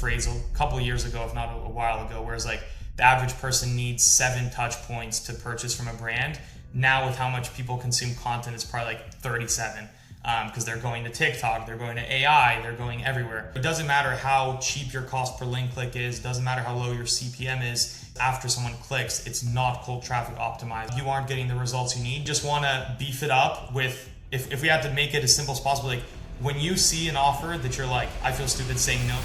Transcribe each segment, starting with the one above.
phrase a couple of years ago, if not a while ago, where it's like the average person needs 7 touch points to purchase from a brand. Now with how much people consume content, it's probably like 37, because they're going to TikTok, they're going to AI, they're going everywhere. It doesn't matter how cheap your cost per link click is, doesn't matter how low your CPM is. After someone clicks, it's not cold traffic optimized. You aren't getting the results you need. You just want to beef it up with, if we had to make it as simple as possible, like when you see an offer that you're like, I feel stupid saying no.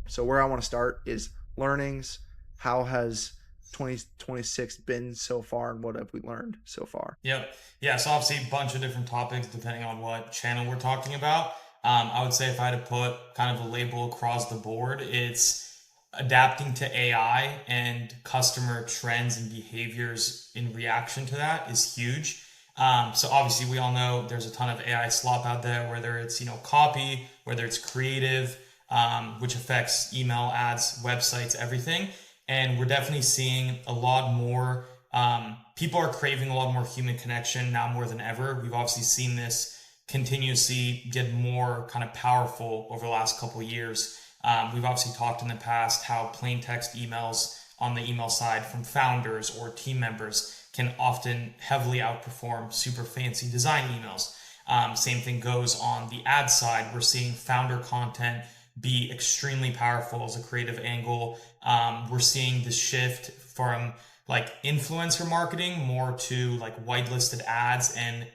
So where I want to start is learnings. How has 2026 been so far, and what have we learned so far? Yep. Yeah. So obviously a bunch of different topics depending on what channel we're talking about. I would say if I had to put kind of a label across the board, it's adapting to AI and customer trends and behaviors in reaction to that is huge. So obviously we all know there's a ton of AI slop out there, whether it's, copy, whether it's creative, which affects email ads, websites, everything. And we're definitely seeing a lot more. People are craving a lot more human connection now more than ever. We've obviously seen this continuously get more kind of powerful over the last couple of years. We've obviously talked in the past how plain text emails on the email side from founders or team members can often heavily outperform super fancy design emails. Same thing goes on the ad side. We're seeing founder content be extremely powerful as a creative angle. We're seeing this shift from like influencer marketing more to like whitelisted ads and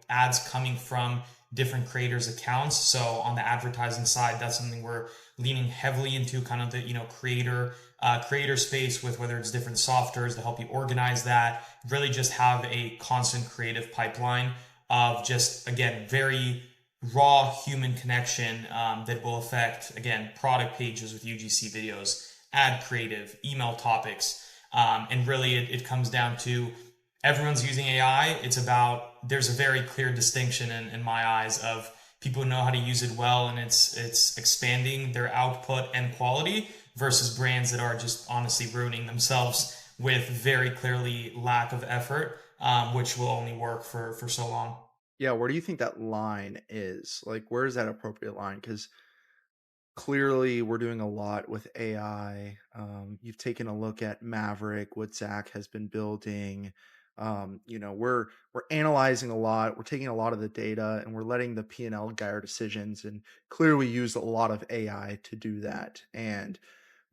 ads coming from different creators accounts. So on the advertising side, that's something we're leaning heavily into, kind of the creator space, with whether it's different softwares to help you organize that, really just have a constant creative pipeline of just, again, very raw human connection, that will affect, again, product pages with UGC videos, ad creative, email topics. And really it comes down to everyone's using AI. It's about, there's a very clear distinction in my eyes of people who know how to use it well and it's expanding their output and quality, versus brands that are just honestly ruining themselves with very clearly lack of effort, which will only work for so long. Yeah, where do you think that line is? Like, where is that appropriate line? Because clearly we're doing a lot with AI. You've taken a look at Maverick, what Zach has been building. We're analyzing a lot. We're taking a lot of the data and we're letting the P&L guide our decisions. And clearly, we use a lot of AI to do that.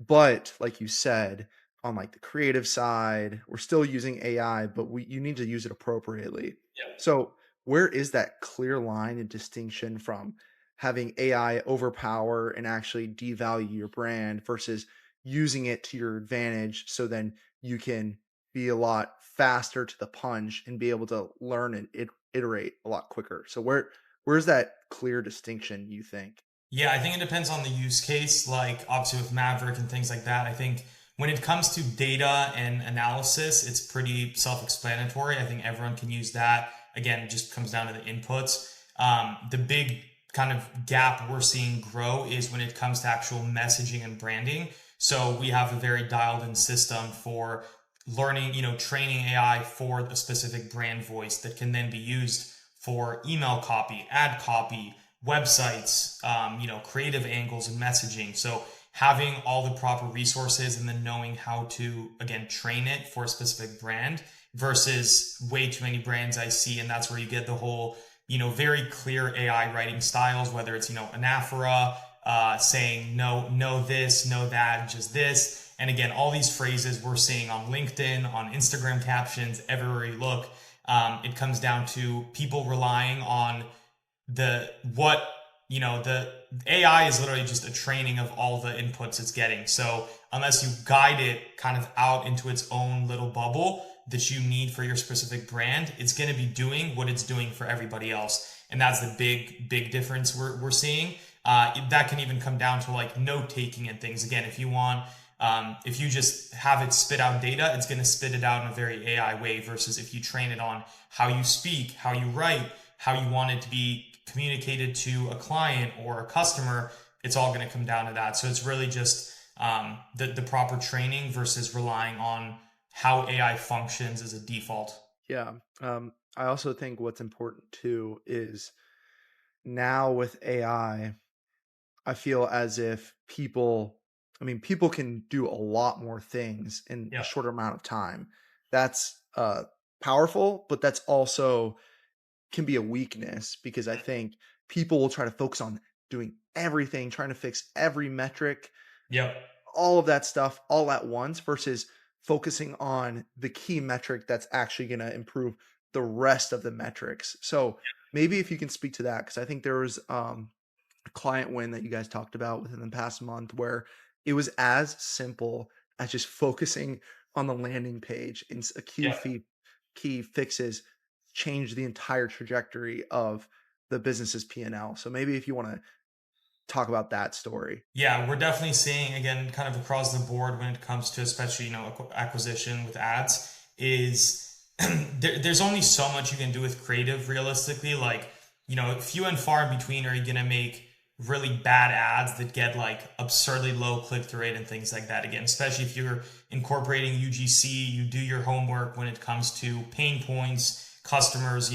But like you said, on like the creative side, we're still using AI, but you need to use it appropriately. So where is that clear line and distinction from having AI overpower and actually devalue your brand versus using it to your advantage so then you can be a lot faster to the punch and be able to learn and iterate a lot quicker. So where's that clear distinction, you think? Yeah, I think it depends on the use case. Like obviously with Maverick and things like that, I think when it comes to data and analysis, it's pretty self-explanatory. I think everyone can use that. Again, it just comes down to the inputs. The big kind of gap we're seeing grow is when it comes to actual messaging and branding. So we have a very dialed in system for learning, training AI for a specific brand voice that can then be used for email copy, ad copy, websites, creative angles and messaging. So having all the proper resources and then knowing how to, again, train it for a specific brand versus way too many brands I see. And that's where you get the whole, very clear AI writing styles, whether it's, anaphora, saying no this, no that, just this. And again, all these phrases we're seeing on LinkedIn, on Instagram captions, everywhere you look. It comes down to people relying on the AI is literally just a training of all the inputs it's getting. So unless you guide it kind of out into its own little bubble that you need for your specific brand, it's going to be doing what it's doing for everybody else. And that's the big difference we're seeing. That can even come down to like note taking and things. Again, if you just have it spit out data, it's going to spit it out in a very AI way, versus if you train it on how you speak, how you write, how you want it to be communicated to a client or a customer, it's all going to come down to that. So it's really just the proper training versus relying on how AI functions as a default. Yeah. I also think what's important too is now with I feel as if people can do a lot more things in a Yeah. shorter amount of time. That's powerful, but that's also can be a weakness because I think people will try to focus on doing everything, trying to fix every metric, Yep. all of that stuff all at once versus focusing on the key metric that's actually going to improve the rest of the metrics. So maybe if you can speak to that, because I think there was a client win that you guys talked about within the past month where it was as simple as just focusing on the landing page and a Yeah. key fixes change the entire trajectory of the business's P&L. So maybe if you want to talk about that story. Yeah, we're definitely seeing again, kind of across the board when it comes to especially acquisition with ads is there's only so much you can do with creative realistically. Like few and far in between are you gonna make really bad ads that get like absurdly low click through rate and things like that. Again, especially if you're incorporating UGC, you do your homework when it comes to pain points, customers,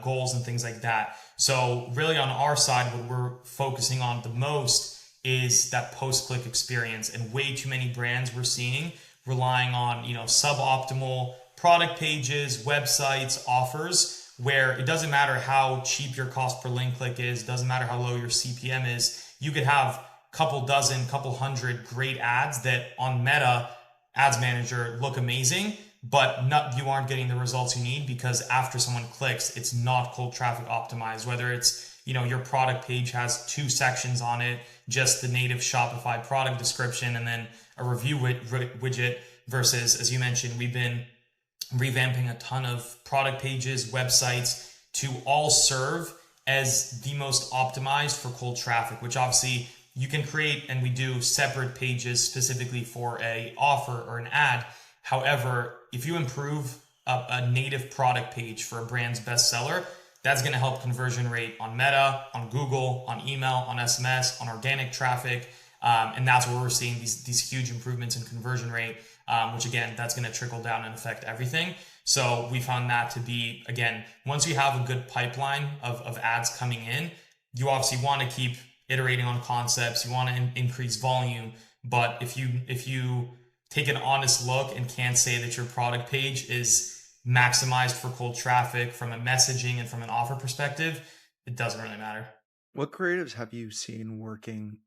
goals and things like that. So really on our side, what we're focusing on the most is that post-click experience, and way too many brands we're seeing relying on, suboptimal product pages, websites, offers, where it doesn't matter how cheap your cost per link click is, doesn't matter how low your CPM is, you could have couple dozen, couple hundred great ads that on Meta Ads Manager look amazing, but you aren't getting the results you need because after someone clicks, it's not cold traffic optimized. Whether it's your product page has two sections on it, just the native Shopify product description and then a review widget, versus, as you mentioned, we've been revamping a ton of product pages, websites to all serve as the most optimized for cold traffic, which obviously you can create, and we do separate pages specifically for a offer or an ad. However, if you improve a native product page for a brand's bestseller, that's going to help conversion rate on Meta, on Google, on email, on SMS, on organic traffic. And that's where we're seeing these huge improvements in conversion rate, which again, that's going to trickle down and affect everything. So we found that to be, again, once you have a good pipeline of ads coming in, you obviously want to keep iterating on concepts. You want to increase volume. But if you take an honest look and can't say that your product page is maximized for cold traffic from a messaging and from an offer perspective, it doesn't really matter. What creatives have you seen working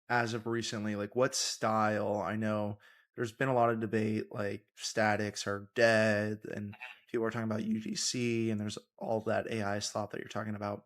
as of recently? Like what style? I know there's been a lot of debate like statics are dead and people are talking about UGC and there's all that AI slop that you're talking about.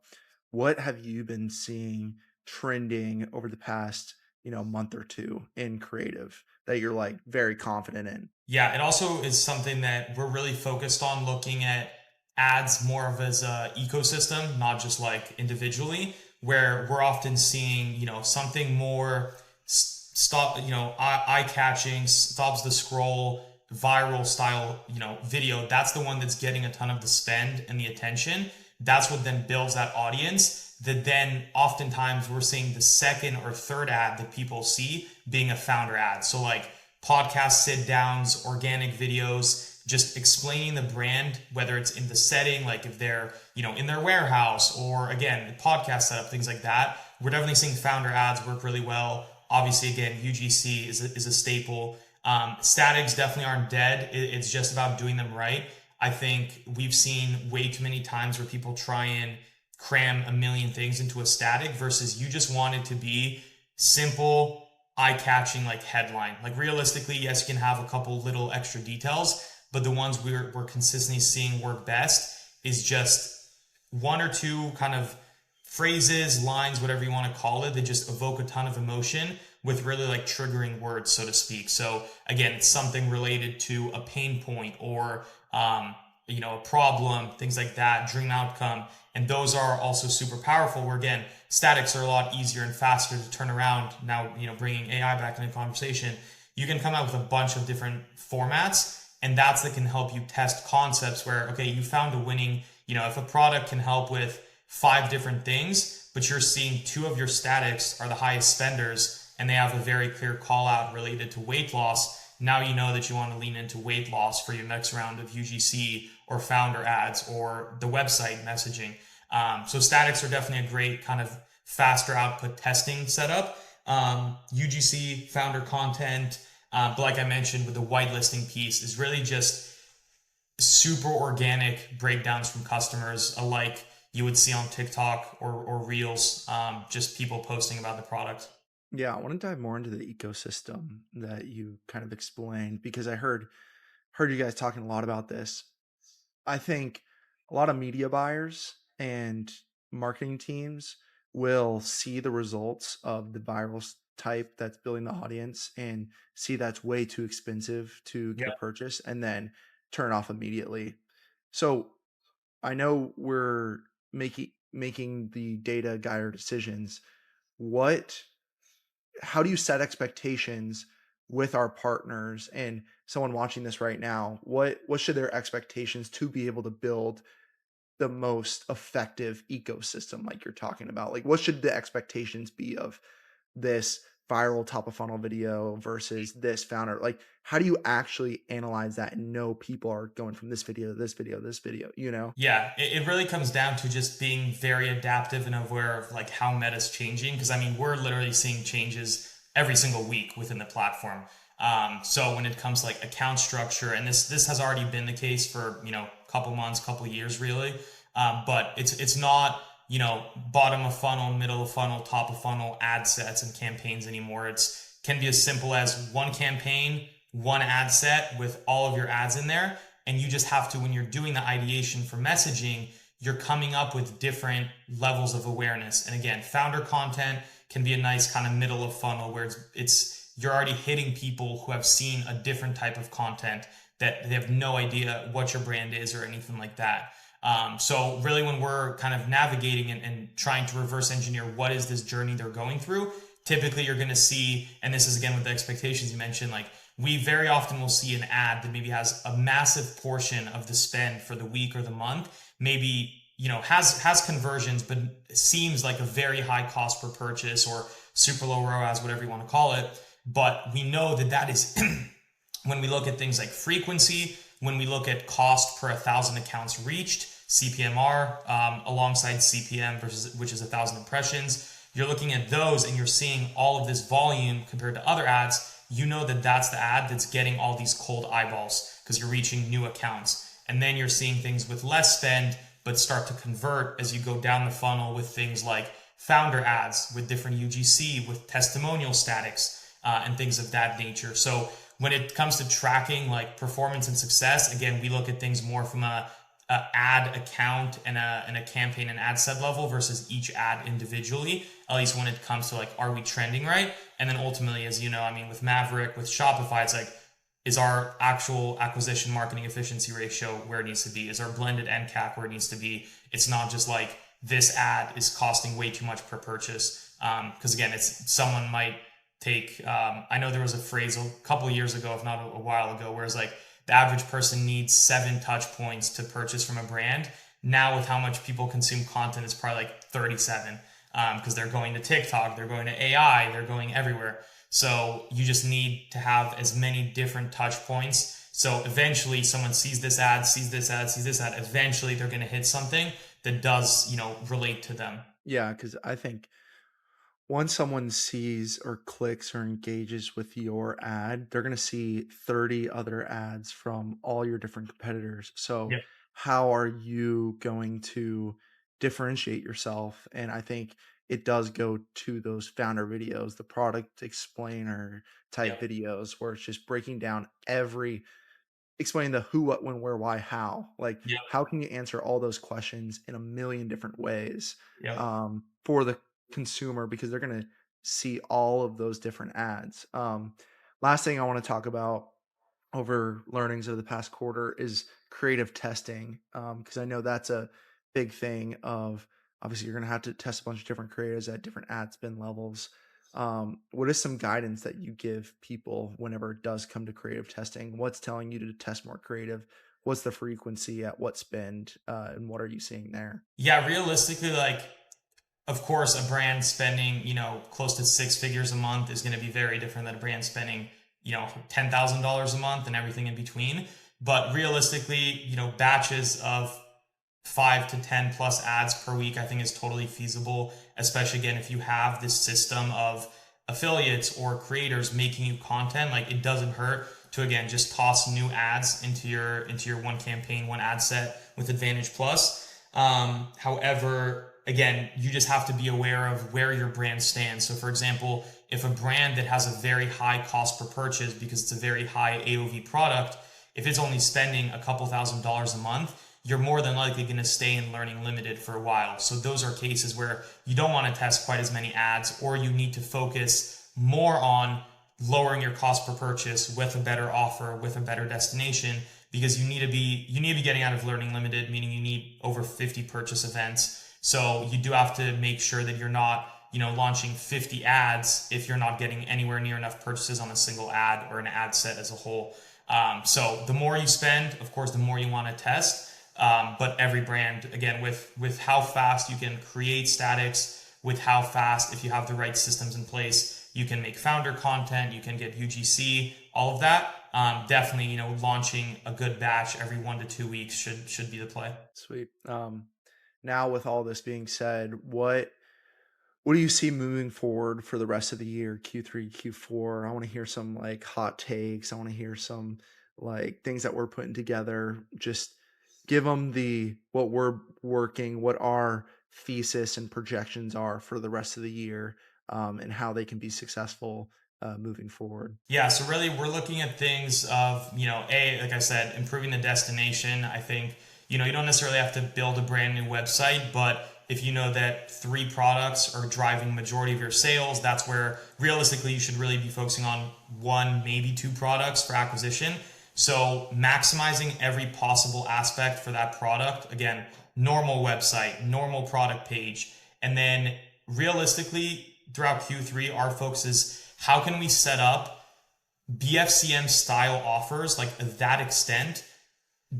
What have you been seeing trending over the past, month or two in creative that you're like very confident in? Yeah, it also is something that we're really focused on looking at ads more of as a ecosystem, not just like individually, where we're often seeing, something more eye catching, stops the scroll, viral style, video. That's the one that's getting a ton of the spend and the attention. That's what then builds that audience. That then oftentimes we're seeing the second or third ad that people see being a founder ad. So like podcast sit downs, organic videos, just explaining the brand, whether it's in the setting, like if they're, in their warehouse, or again, the podcast setup, things like that. We're definitely seeing founder ads work really well. Obviously, again, UGC is a staple. Statics definitely aren't dead. It's just about doing them right. I think we've seen way too many times where people try and cram a million things into a static versus you just want it to be simple, eye-catching, like headline. Like realistically, yes, you can have a couple little extra details, but the ones we're consistently seeing work best is just one or two kind of phrases, lines, whatever you want to call it, that just evoke a ton of emotion with really like triggering words, so to speak. So again, it's something related to a pain point or a problem, things like that, dream outcome. And those are also super powerful where again, statics are a lot easier and faster to turn around. Now, bringing AI back into the conversation, you can come out with a bunch of different formats, and that's that can help you test concepts where, okay, you found a winning, if a product can help with 5 different things, but you're seeing 2 of your statics are the highest spenders and they have a very clear call out related to weight loss. Now you know that you want to lean into weight loss for your next round of UGC or founder ads or the website messaging. So statics are definitely a great kind of faster output testing setup. UGC, founder content, but like I mentioned with the whitelisting piece, is really just super organic breakdowns from customers, alike you would see on TikTok or Reels, just people posting about the product. Yeah, I want to dive more into the ecosystem that you kind of explained because I heard you guys talking a lot about this. I think a lot of media buyers and marketing teams will see the results of the type that's building the audience and see that's way too expensive to get a Yep. purchase and then turn it off immediately. So I know we're making the data guide decisions. What how do you set expectations with our partners and someone watching this right now? What should their expectations to be able to build the most effective ecosystem like you're talking about? Like what should the expectations be of this viral top of funnel video versus this founder? Like how do you actually analyze that and know people are going from this video to this video to this video, you know? Yeah, it really comes down to just being very adaptive and aware of like how meta's changing. Because I mean, we're literally seeing changes every single week within the platform. So when it comes to like account structure, and this has already been the case for couple months, couple years, really. But it's not bottom of funnel, middle of funnel, top of funnel ad sets and campaigns anymore. It's can be as simple as one campaign, one ad set with all of your ads in there, and you just have to, when you're doing the ideation for messaging, you're coming up with different levels of awareness. And again, founder content can be a nice kind of middle of funnel where it's you're already hitting people who have seen a different type of content that they have no idea what your brand is or anything like that. So really when we're kind of navigating and trying to reverse engineer what is this journey they're going through, typically you're going to see, and this is again with the expectations you mentioned, like we very often will see an ad that maybe has a massive portion of the spend for the week or the month, maybe has conversions, but seems like a very high cost per purchase or super low ROAS, whatever you want to call it. But we know that that is when we look at things like frequency, when we look at cost per 1,000 accounts reached, CPMR, alongside CPM versus which is 1,000 impressions, you're looking at those and you're seeing all of this volume compared to other ads. You know that that's the ad that's getting all these cold eyeballs because you're reaching new accounts. And then you're seeing things with less spend but start to convert as you go down the funnel with things like founder ads with different UGC, with testimonial statics, and things of that nature. So when it comes to tracking like performance and success, again, we look at things more from a ad account and a campaign and ad set level versus each ad individually, at least when it comes to like, are we trending right? And then ultimately, as you know, I mean, with Maverick, with Shopify, it's like, is our actual acquisition marketing efficiency ratio where it needs to be? Is our blended NCAC where it needs to be? It's not just like this ad is costing way too much per purchase. Because again, it's someone might take. I know there was a phrase a couple of years ago, if not a while ago, where it's like the average person needs 7 touch points to purchase from a brand. Now, with how much people consume content, it's probably like 37 because they're going to TikTok, they're going to AI, they're going everywhere. So you just need to have as many different touch points. So eventually someone sees this ad, sees this ad, sees this ad. Eventually they're going to hit something that does, relate to them. Yeah, because I think once someone sees or clicks or engages with your ad, they're going to see 30 other ads from all your different competitors. So, Yep. how are you going to differentiate yourself? And I think it does go to those founder videos, the product explainer type Yep. videos, where it's just breaking down every explain the who, what, when, where, why, how. Like, Yep. how can you answer all those questions in a million different ways Yep. for the consumer because they're going to see all of those different ads. Last thing I want to talk about over learnings of the past quarter is creative testing because I know that's a big thing of obviously you're going to have to test a bunch of different creatives at different ad spend levels. What is some guidance that you give people whenever it does come to creative testing? What's telling you to test more creative? What's the frequency at what spend and what are you seeing there? Yeah, realistically, like, of course, a brand spending, close to 6 figures a month is going to be very different than a brand spending, $10,000 a month and everything in between. But realistically, batches of 5 to 10 plus ads per week, I think is totally feasible, especially again if you have this system of affiliates or creators making you content. Like, it doesn't hurt to again just toss new ads into your one campaign, one ad set with Advantage Plus. However, again, you just have to be aware of where your brand stands. So, for example, if a brand that has a very high cost per purchase because it's a very high AOV product, if it's only spending a couple $1,000s a month, you're more than likely going to stay in Learning Limited for a while. So those are cases where you don't want to test quite as many ads, or you need to focus more on lowering your cost per purchase with a better offer, with a better destination, because you need to be getting out of Learning Limited, meaning you need over 50 purchase events. So you do have to make sure that you're not, launching 50 ads if you're not getting anywhere near enough purchases on a single ad or an ad set as a whole. So the more you spend, of course, the more you want to test. But every brand, again, with how fast you can create statics, with how fast, if you have the right systems in place, you can make founder content, you can get UGC, all of that. Definitely, launching a good batch every 1 to 2 weeks should be the play. Sweet. Now with all this being said, what do you see moving forward for the rest of the year, Q3, Q4? I want to hear some like hot takes. I want to hear some like things that we're putting together. Just give them what we're working, what our thesis and projections are for the rest of the year, and how they can be successful moving forward. Yeah, so really we're looking at things of, like I said, improving the destination. I think, you don't necessarily have to build a brand new website, but if you know that 3 products are driving majority of your sales, that's where realistically you should really be focusing on 1, maybe 2 products for acquisition. So maximizing every possible aspect for that product. Again, normal website, normal product page, and then realistically throughout Q3, our focus is how can we set up BFCM style offers like that extent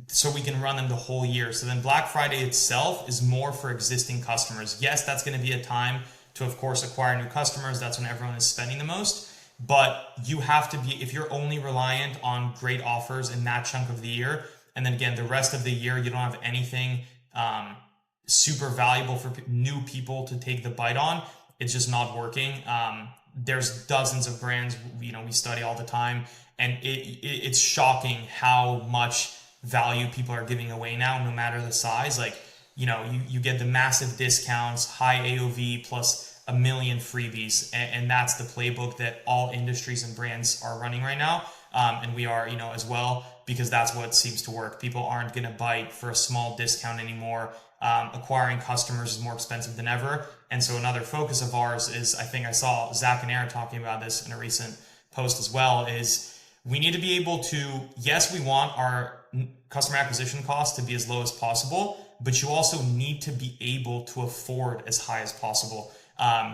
so we can run them the whole year. So then Black Friday itself is more for existing customers. Yes, that's going to be a time to, of course, acquire new customers. That's when everyone is spending the most. But you have to be, if you're only reliant on great offers in that chunk of the year, and then again, the rest of the year, you don't have anything super valuable for new people to take the bite on, it's just not working. There's dozens of brands, we study all the time, and it's shocking how much value people are giving away now, no matter the size. Like, you get the massive discounts, high AOV plus a million freebies, and that's the playbook that all industries and brands are running right now. And we are, as well, because that's what seems to work. People aren't going to bite for a small discount anymore. Acquiring customers is more expensive than ever. And so another focus of ours is, I think I saw Zach and Aaron talking about this in a recent post as well, is we need to be able to, yes, we want our customer acquisition costs to be as low as possible, but you also need to be able to afford as high as possible.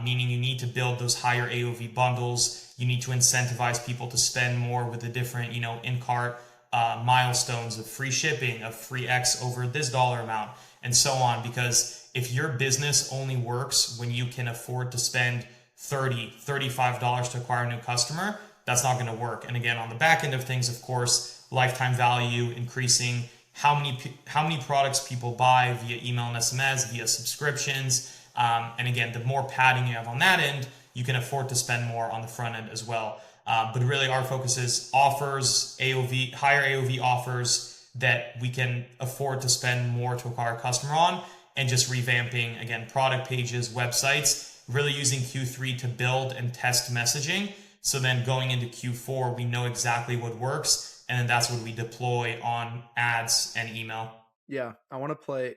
Meaning you need to build those higher AOV bundles. You need to incentivize people to spend more with the different, in-cart milestones of free shipping, of free X over this dollar amount, and so on. Because if your business only works when you can afford to spend $35 to acquire a new customer, that's not going to work. And again, on the back end of things, of course, lifetime value increasing, how many products people buy via email and SMS, via subscriptions. And again, the more padding you have on that end, you can afford to spend more on the front end as well. But really our focus is offers, AOV, higher AOV offers that we can afford to spend more to acquire a customer on, and just revamping, again, product pages, websites, really using Q3 to build and test messaging. So then going into Q4, we know exactly what works, and then that's what we deploy on ads and email. Yeah, I want to play.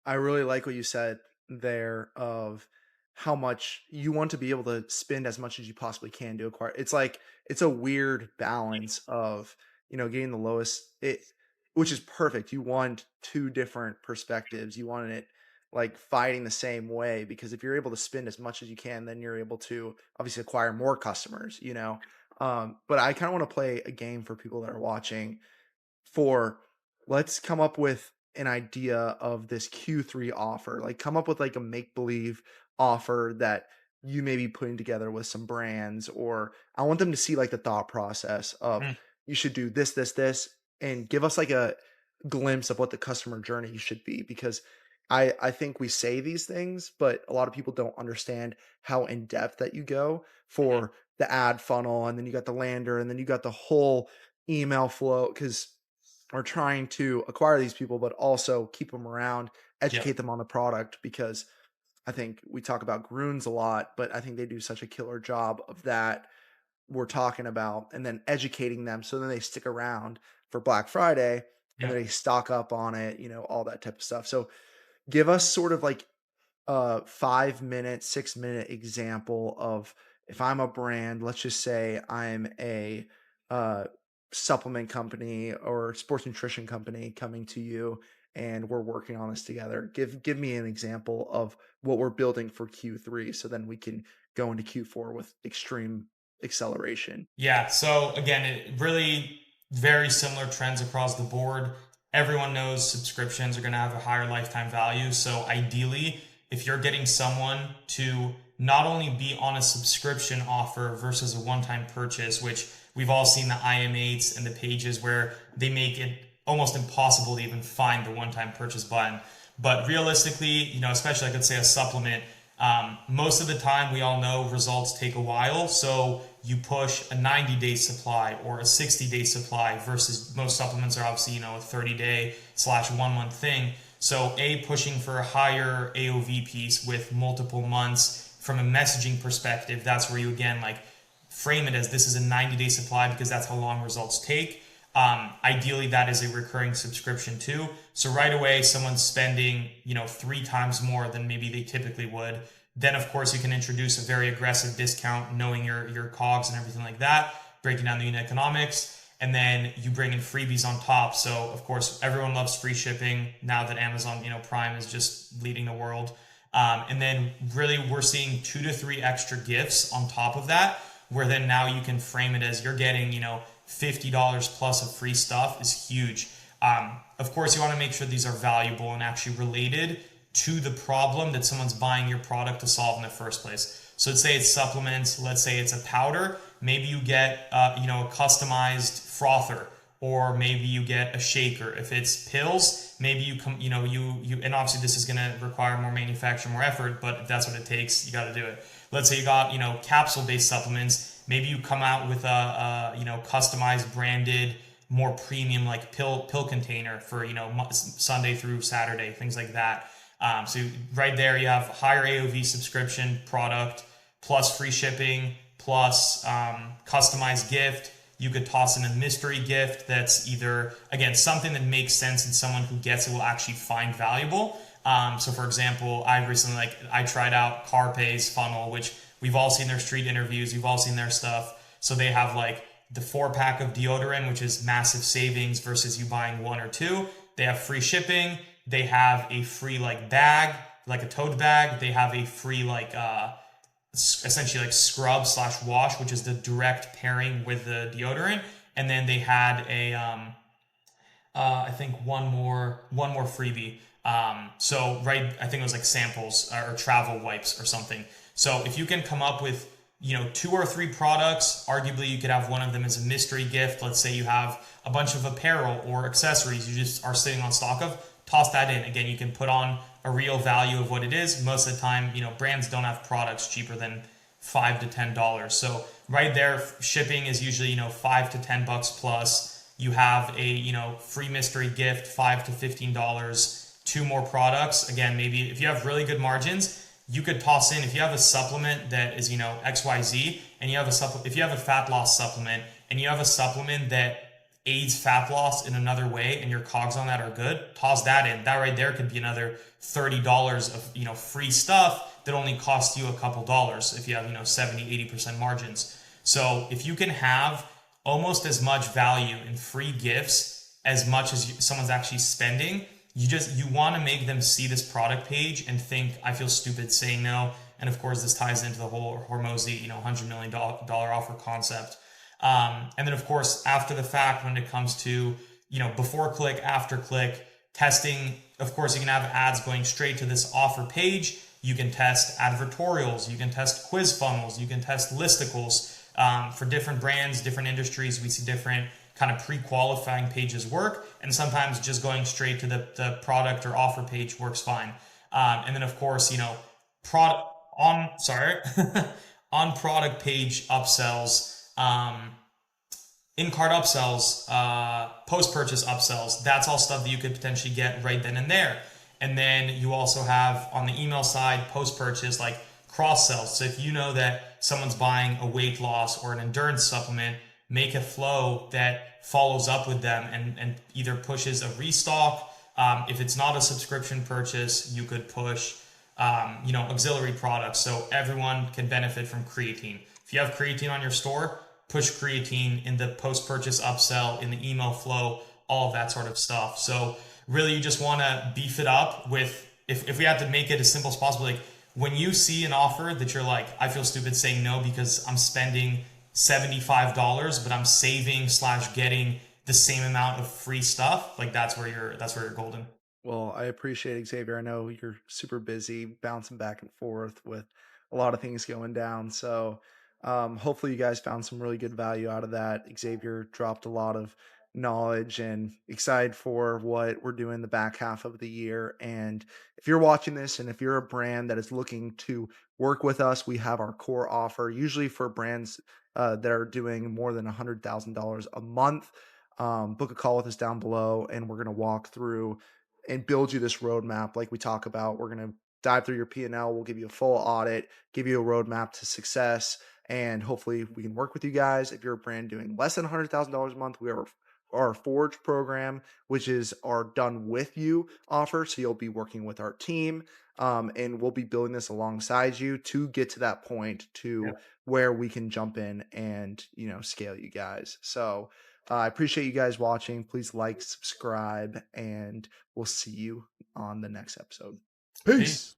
I really like what you said there of how much you want to be able to spend as much as you possibly can to acquire. It's like it's a weird balance of, getting the lowest which is perfect. You want two different perspectives. You want it like fighting the same way, because if you're able to spend as much as you can, then you're able to obviously acquire more customers. But I kind of want to play a game for people that are watching for let's come up with an idea of this Q3 offer. Like come up with like a make believe offer that you may be putting together with some brands, or I want them to see like the thought process of Mm. you should do this, this, this, and give us like glimpse of what the customer journey should be, because I think we say these things, but a lot of people don't understand how in depth that you go Mhm. for the ad funnel, and then you got the lander, and then you got the whole email flow, because we're trying to acquire these people, but also keep them around, Yep. educate them on the product, because I think we talk about Groons a lot, but I think they do such a killer job of that we're talking about, and then educating them so then they stick around for Black Friday, and then Yep. they stock up on it, all that type of stuff. So give us sort of like a 5 minute, 6 minute example of, if I'm a brand, let's just say I'm a uh, supplement company or sports nutrition company coming to you, and we're working on this together. Give me an example of what we're building for Q3, so then we can go into Q4 with extreme acceleration. Yeah. So again, it really very similar trends across the board. Everyone knows subscriptions are going to have a higher lifetime value. So ideally, if you're getting someone to not only be on a subscription offer versus a one-time purchase, which we've all seen the IM8s and the pages where they make it almost impossible to even find the one-time purchase button. But realistically, especially I could say a supplement, most of the time, we all know results take a while. So you push a 90-day supply or a 60-day supply versus most supplements are obviously, a 30-day slash 1 month thing. So pushing for a higher AOV piece with multiple months from a messaging perspective, that's where you again like frame it as this is a 90-day supply because that's how long results take. Ideally, that is a recurring subscription too. So right away, someone's spending 3 times more than maybe they typically would. Then of course you can introduce a very aggressive discount, knowing your cogs and everything like that, breaking down the unit economics, and then you bring in freebies on top. So of course everyone loves free shipping now that Amazon Prime is just leading the world. And then really we're seeing 2 to 3 extra gifts on top of that, where then now you can frame it as you're getting $50 plus of free stuff is huge. Of course, you want to make sure these are valuable and actually related to the problem that someone's buying your product to solve in the first place. So let's say it's supplements, let's say it's a powder, maybe you get a customized frother, or maybe you get a shaker. If it's pills, maybe you come, and obviously this is going to require more manufacturing, more effort, but if that's what it takes, you got to do it. Let's say you got, capsule-based supplements. Maybe you come out with a customized, branded, more premium like pill container for Sunday through Saturday, things like that. So right there, you have higher AOV subscription product plus free shipping plus customized gift. You could toss in a mystery gift that's either, again, something that makes sense and someone who gets it will actually find valuable. So for example, I tried out CarPay's funnel, which we've all seen their street interviews, we've all seen their stuff. So they have like the 4 pack of deodorant, which is massive savings versus you buying 1 or 2. They have free shipping. They have a free like bag, like a tote bag. They have a free like essentially like scrub slash wash, which is the direct pairing with the deodorant. And then they had a I think one more freebie. So right, I think it was like samples or travel wipes or something. So if you can come up with 2 or 3 products, arguably you could have one of them as a mystery gift. Let's say you have a bunch of apparel or accessories you just are sitting on stock of. Toss that in. Again, you can put on a real value of what it is. Most of the time, brands don't have products cheaper than $5 to $10. So right there, shipping is usually $5 to $10 plus. You have a free mystery gift, $5 to $15. 2 more products. Again, maybe if you have really good margins, you could toss in, if you have a supplement that is XYZ, and you have if you have a fat loss supplement and you have a supplement that aids fat loss in another way and your cogs on that are good, toss that in. That right there could be another $30 of free stuff that only costs you a couple dollars if you have 70-80% margins. So if you can have almost as much value in free gifts as much as someone's actually spending, you want to make them see this product page and think, I feel stupid saying no. And of course this ties into the whole Hormozy $100 million offer concept. And then of course after the fact, when it comes to before click, after click testing, of course you can have ads going straight to this offer page. You can test advertorials, you can test quiz funnels, you can test listicles. For different brands, different industries, we see different kind of pre-qualifying pages work, and sometimes just going straight to the product or offer page works fine. And then of course, product on sorry on product page upsells, in-cart upsells, post-purchase upsells. That's all stuff that you could potentially get right then and there. And then you also have on the email side, post-purchase, like cross sells. So if you know that someone's buying a weight loss or an endurance supplement, make a flow that follows up with them and either pushes a restock. If it's not a subscription purchase, you could push auxiliary products so everyone can benefit from creatine. If you have creatine on your store, push creatine in the post-purchase upsell, in the email flow, all of that sort of stuff. So really you just want to beef it up with, if we have to make it as simple as possible, like when you see an offer that you're like, I feel stupid saying no because I'm spending $75 but I'm saving slash getting the same amount of free stuff, like that's where you're golden. Well, I appreciate it, Xavier. I know you're super busy bouncing back and forth with a lot of things going down. So, hopefully, you guys found some really good value out of that. Xavier dropped a lot of knowledge and excited for what we're doing the back half of the year. And if you're watching this and if you're a brand that is looking to work with us, we have our core offer, usually for brands that are doing more than $100,000 a month. Book a call with us down below, and we're going to walk through and build you this roadmap like we talk about. We're going to dive through your P&L. We'll give you a full audit, give you a roadmap to success, and hopefully we can work with you guys. If you're a brand doing less than $100,000 a month, we have our Forge program, which is our done with you offer. So you'll be working with our team, and we'll be building this alongside you to get to that point to where we can jump in and, scale you guys. So I appreciate you guys watching. Please like, subscribe, and we'll see you on the next episode. Peace. Peace.